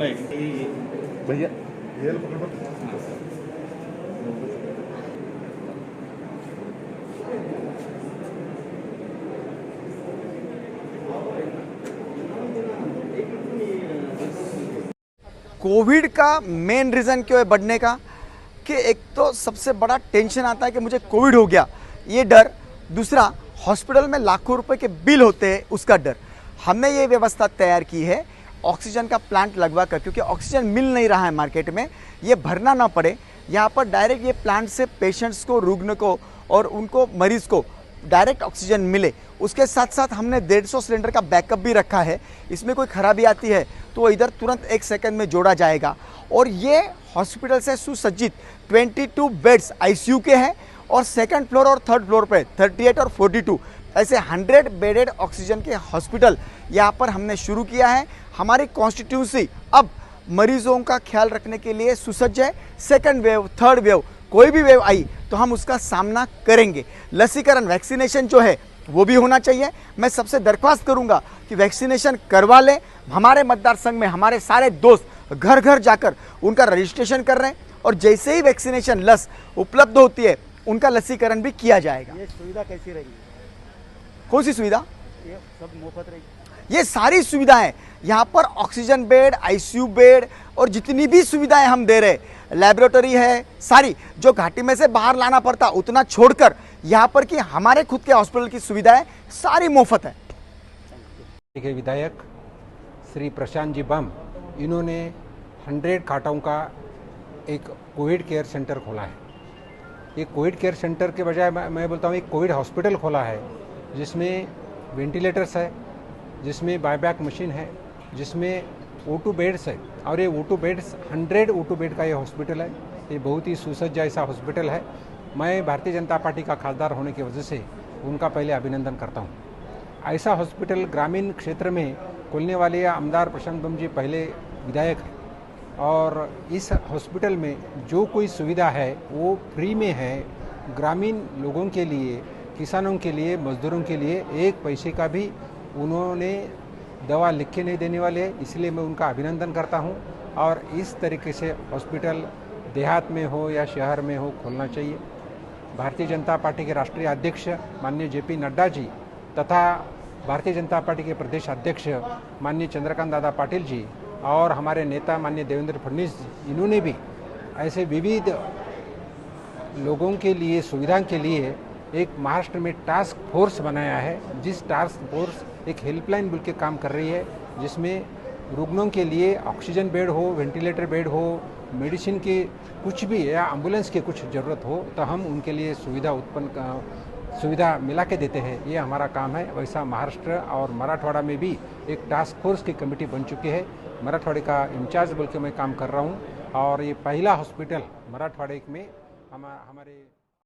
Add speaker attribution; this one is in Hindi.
Speaker 1: కూడా ఈ
Speaker 2: भैया
Speaker 3: कोविड का मेन रीज़न क्यों है बढ़ने का कि एक तो सबसे बड़ा टेंशन आता है कि मुझे कोविड हो गया, ये डर। दूसरा, हॉस्पिटल में लाखों रुपए के बिल होते हैं, उसका डर। हमने ये व्यवस्था तैयार की है ऑक्सीजन का प्लांट लगवा कर, क्योंकि ऑक्सीजन मिल नहीं रहा है मार्केट में, ये भरना ना पड़े। यहाँ पर डायरेक्ट ये प्लांट से पेशेंट्स को, रुग्ण को और उनको मरीज़ को डायरेक्ट ऑक्सीजन मिले। उसके साथ साथ हमने 150 सिलेंडर का बैकअप भी रखा है। इसमें कोई खराबी आती है तो इधर तुरंत 1 सेकंड में जोड़ा जाएगा। और ये हॉस्पिटल से सुसज्जित 22 बेड्स आईसीयू के हैं और सेकंड फ्लोर और थर्ड फ्लोर पे 38 और 42 ऐसे 100 बेडेड ऑक्सीजन के हॉस्पिटल यहाँ पर हमने शुरू किया है। हमारी कॉन्स्टिट्यूंसी अब मरीजों का ख्याल रखने के लिए सुसज्ज है। सेकंड वेव, थर्ड वेव, कोई भी वेव आई तो हम उसका सामना करेंगे। लसीकरण, वैक्सीनेशन जो है वो भी होना चाहिए। मैं सबसे दरख्वास्त करूंगा कि वैक्सीनेशन करवा लें। हमारे मतदार संघ में हमारे सारे दोस्त घर घर जाकर उनका रजिस्ट्रेशन कर रहे हैं और जैसे ही वैक्सीनेशन लस उपलब्ध होती है उनका लसीकरण भी किया जाएगा।
Speaker 2: ये सुविधा कैसी रहेगी?
Speaker 3: कौन सी सुविधा?
Speaker 2: ये सब मुफ्त रहेगी?
Speaker 3: ये सारी सुविधाएं यहाँ पर ऑक्सीजन बेड, आईसीयू बेड और जितनी भी सुविधाएं हम दे रहे, लैबोरेटरी है, सारी जो घाटी में से बाहर लाना पड़ता उतना छोड़कर यहाँ पर कि हमारे खुद के हॉस्पिटल की सुविधाएं सारी मुफ्त है।
Speaker 4: के विधायक श्री प्रशांत जी बम, इन्होंने 100 खाटों का एक कोविड केयर सेंटर खोला है। ये कोविड केयर सेंटर के बजाय मैं बोलता हूँ एक कोविड हॉस्पिटल खोला है, जिसमें वेंटिलेटर्स है, जिसमें बायबैक मशीन है, जिसमें O2 बेड्स है। और ये O2 बेड्स 100 O2 बेड का ये हॉस्पिटल है। ये बहुत ही सुसज्ज ऐसा हॉस्पिटल है। मैं भारतीय जनता पार्टी का खासदार होने की वजह से उनका पहले अभिनंदन करता हूँ। ऐसा हॉस्पिटल ग्रामीण क्षेत्र में खोलने वाले आमदार प्रशांत बम जी पहले विधायक हैं और इस हॉस्पिटल में जो कोई सुविधा है वो फ्री में है। ग्रामीण लोगों के लिए, किसानों के लिए, मजदूरों के लिए एक पैसे का भी उन्होंने दवा लिख के नहीं देने वाले, इसलिए मैं उनका अभिनंदन करता हूं। और इस तरीके से हॉस्पिटल देहात में हो या शहर में हो खोलना चाहिए। भारतीय जनता पार्टी के राष्ट्रीय अध्यक्ष माननीय JP नड्डा जी तथा भारतीय जनता पार्टी के प्रदेश अध्यक्ष माननीय चंद्रकांत दादा पाटिल जी और हमारे नेता माननीय देवेंद्र फडणवीस जी, इन्होंने भी ऐसे विविध लोगों के लिए, सुविधा के लिए एक महाराष्ट्र में टास्क फोर्स बनाया है। जिस टास्क फोर्स एक हेल्पलाइन बोल के काम कर रही है, जिसमें रुग्णों के लिए ऑक्सीजन बेड हो, वेंटिलेटर बेड हो, मेडिसिन के कुछ भी या एम्बुलेंस के कुछ ज़रूरत हो तो हम उनके लिए सुविधा मिला के देते हैं। ये हमारा काम है। वैसा महाराष्ट्र और मराठवाड़ा में भी एक टास्क फोर्स की कमेटी बन चुकी है। मराठवाड़े का इंचार्ज बोल के मैं काम कर रहा हूँ और ये पहला हॉस्पिटल मराठवाड़े में हमारे